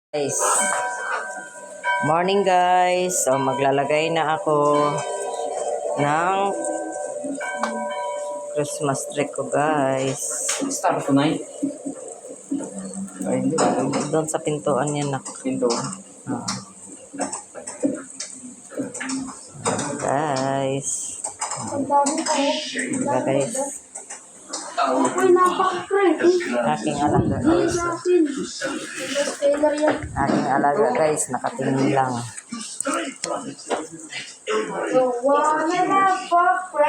Guys, morning guys. So maglalagay na ako ng Christmas tree ko guys. Start ko na yun. Ay, hindi. Doon sa pintuan yan na. Pintuan. Guys. Guys. Uy, napaka-crazy. Aking alaga guys. Aking alaga guys. Nakatingin lang.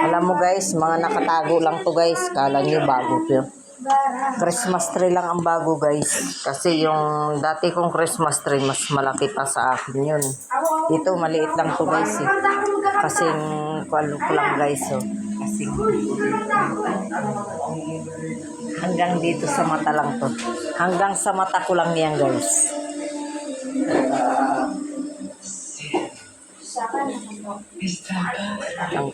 Alam mo guys, mga nakatago lang to guys. Kala nyo bago to. Christmas tree lang ang bago guys. Kasi yung dati kong Christmas tree mas malaki pa sa akin yun. Dito maliit lang to guys eh. Kasi kualo ko lang guys oh. Kasi hanggang dito sa mata lang to. Hanggang sa mata ko lang yan guys. Ang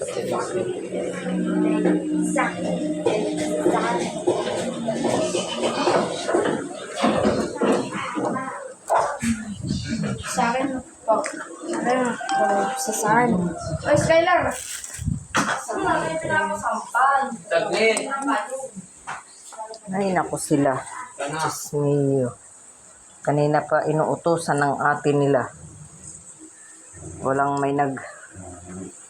Sa akin po. Sa saan? Oy, Skylar! Saglit. Ay, naku sila. Diyos mio. Kanina pa inuutosan ng ate nila. Walang may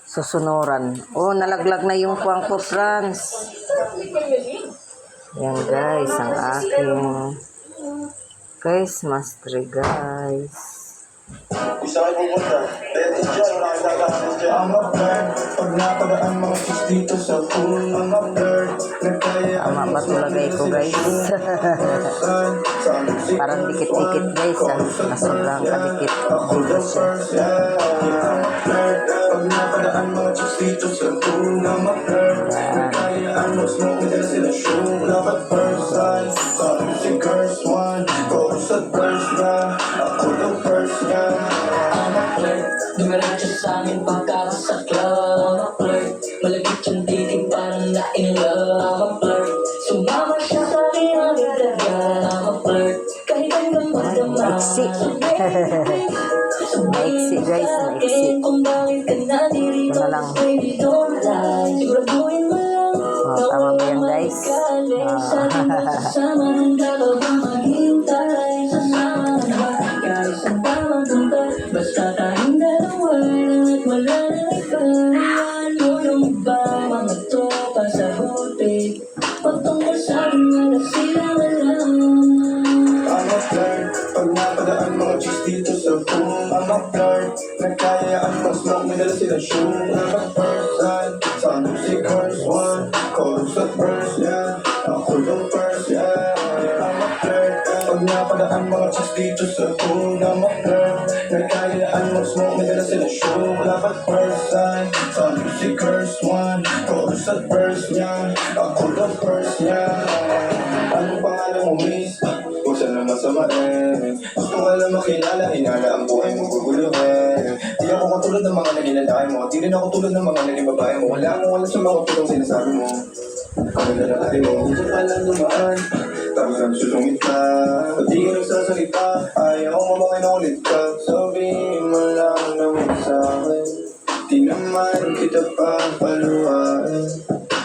susunuran. Oh, nalaglag na yung kuwang ko, Franz. Yan guys, ang aking Christmas tree guys. Isa kayo pupunta. Pwede dyan, wala kang dadaanan dyan. I'm a bird. Pag napadaan mga kiss dito sa pool. I'm a bird. Tama ba tulagay ko guys? Parang dikit-dikit guys. Na sobrang kadikit. Dito siya. Pag napadaan mga kiss dito sa pool. I'm a bird. Nagkayaan mo smoke nila sila shoe. Dapat first sight. Sabi si curse one. Chorus at verse na. Ako ng first guy. I'm a flirt, dumiretso sa amin pagka sa club. I'm a flirt, malagit yung titig parang na-in love. I'm a flirt, sumama siya sa akin ang ilaga. I'm a flirt, kahit hanggang madama. Maiksi. Maiksi guys, maiksi. Kung bakit ka na dirito, ito na lang. baby don't lie. Siguraduhin mo lang, Tama ba yan guys? sasama handa ka ba maghintay? Sasama na ba? Kahit saan pa magpunta, basta tayong dalawa lang at wala na ikaw. Iwan mo yung iba, mga tropa sa hotel. Patungkol sa akin, wala silang alam. I'm a flirt. Pag napadaan mga chicks dito sa pool. I'm a flirt. Nagkayaan mag smoke, may dala sila shoe. I'm a person. Sabi si curse one. Chorus at verse, yeah. Ako yung first, yeah. I'm a flirt. Pag napadaan mga chicks dito sa pool. I'm a flirt. Nagkayaan mag smoke, may dala sila shoe. Dapat person. Sabi si curse one. Chorus at verse, yeah. Ako yung first, yeah. Ano pangalan mo, miss? Huwag siya na masamain. Gusto ka lang makilala, hinala ang buhay mo guguluhin. Di ako katulad ng mga naging lalaki mo. Di rin ako tulad ng mga naging babae mo. Wala akong wala sa mga tulong sinasabi mo. Kami na lang ate mo, hindi ka lang dumaan. Tapos nagsusungit ka, ba't di ka nagsasalita? Ayaw mo makinulit ka. Sabihin mo lang naman sa'kin. Di naman kita papaluhain.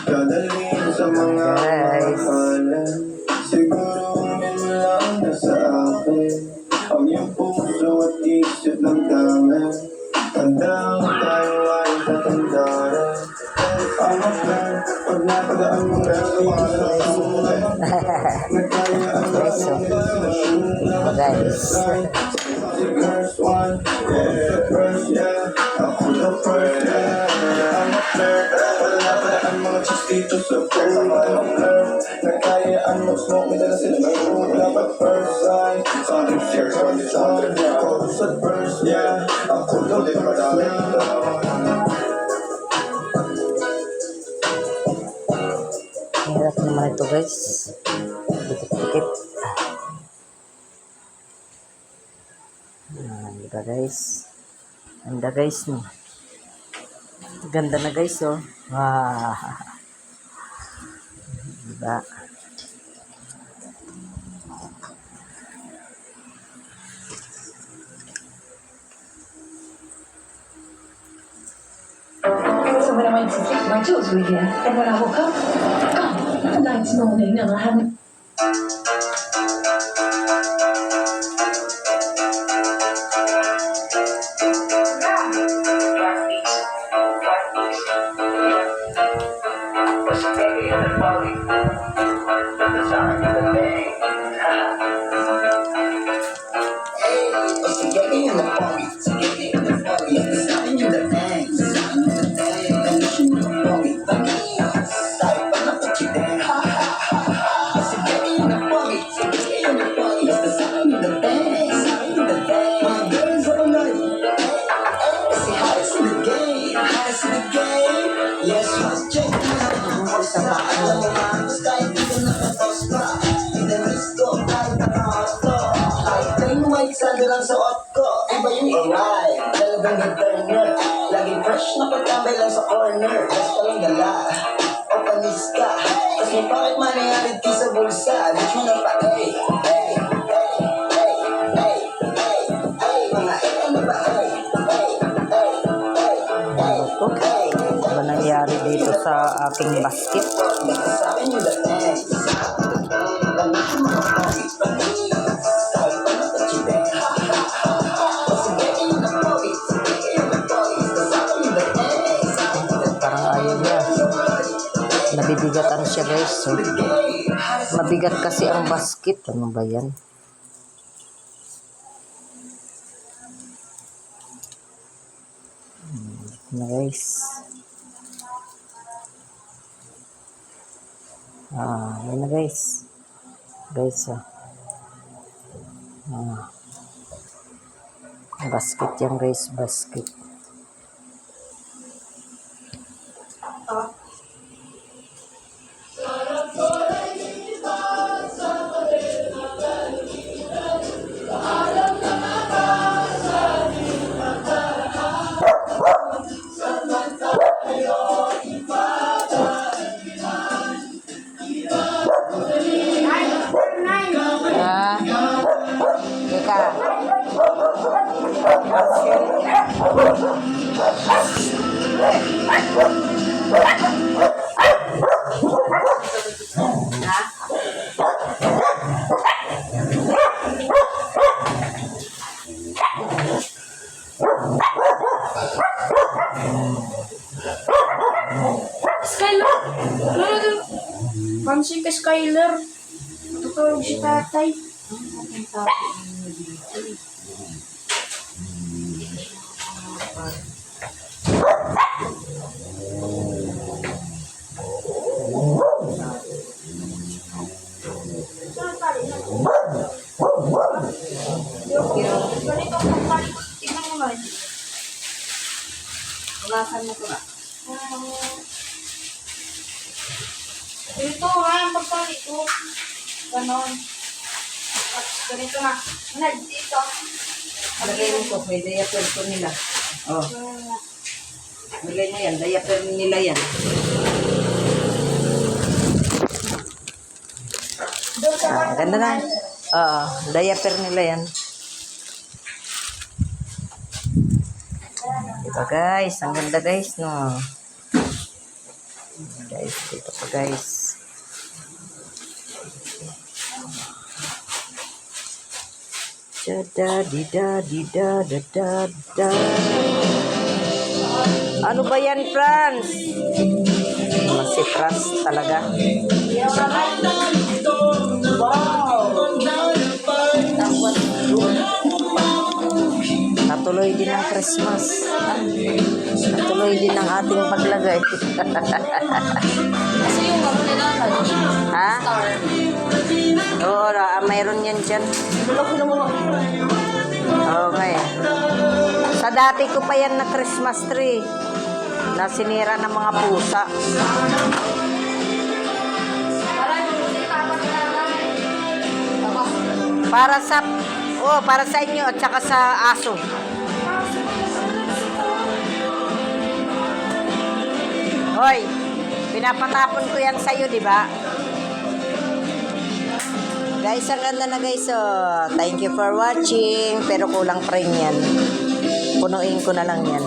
Dadalhin sa mga mahalan. Siguro umin lang na sa akin. Ang iyong puso at isip ng dami. Tandang tayo ay tatandaan. I'm a fan. Pag napadaan mo na sa mga sumunod. Nagkayaan mo Guys, sa mga shoe. guys. Si first one, yeah, first, yeah. Ako the first, yeah. I'm a flirt. Wala pa ang mga chicks dito sa pool. I'm a flirt. Nagkayaan mo smoke, may dala sila ng room. Dapat first sight. Sabi si first one, chorus at first, yeah. Ako the first, yeah. Hirap naman ito guys. Dikit-dikit. Diba guys? Ganda guys no. Ganda na guys oh. Wow. Diba? to fix my toes with you. And when I woke up, God, the next morning, and I hadn't. Sando lang suot ko, iba yung arrive. Talagang nag-turner, laging fresh na pagtambay lang sa corner. Mas palang gala, o panis ka. Tas may bakit manayari ki sa bulsa. Bitch mo na pa, hey, hey, hey, hey, hey, hey, hey. Mga ano ba, hey, hey, hey, hey, hey, hey. Ano nangyari dito sa aking basket? Sa akin yung dating. Parang ayaw niya. Nabibigatan siya guys. So, mabigat kasi ang basket. Ano ba yan? Na guys. Yan na guys. Guys, basket yan guys, basket. Teka. Skyler! Pansin ka, Skyler. Tutulog si tatay. Ganito kung palikot. Tingnan mo man. Ulasan mo ko na. Ito nga yung pagpalikot. Ganon. Ganito na. Manad, dito. Lagay mo ko, may diaper ko nila. Oh, lagay mo yan, diaper nila yan. Ganda na. Diaper nila yan. Diba guys, ang ganda guys, no? Guys, dito pa guys. Da di da di da da da da. Ano ba yan, Franz? Si Franz talaga. Natuloy din ang Christmas. Natuloy din ang ating paglagay. Kasi yung ano nila, Ha? star. Oo, mayroon yan dyan. Okay. Sa dati ko pa yan na Christmas tree. Na sinira ng mga pusa. Para sa inyo at saka sa aso. Hoy, pinapatapon ko yan sa'yo, di ba? Guys, ang ganda na guys. Thank you for watching. Pero kulang pa rin yan. Punuin ko na lang yan.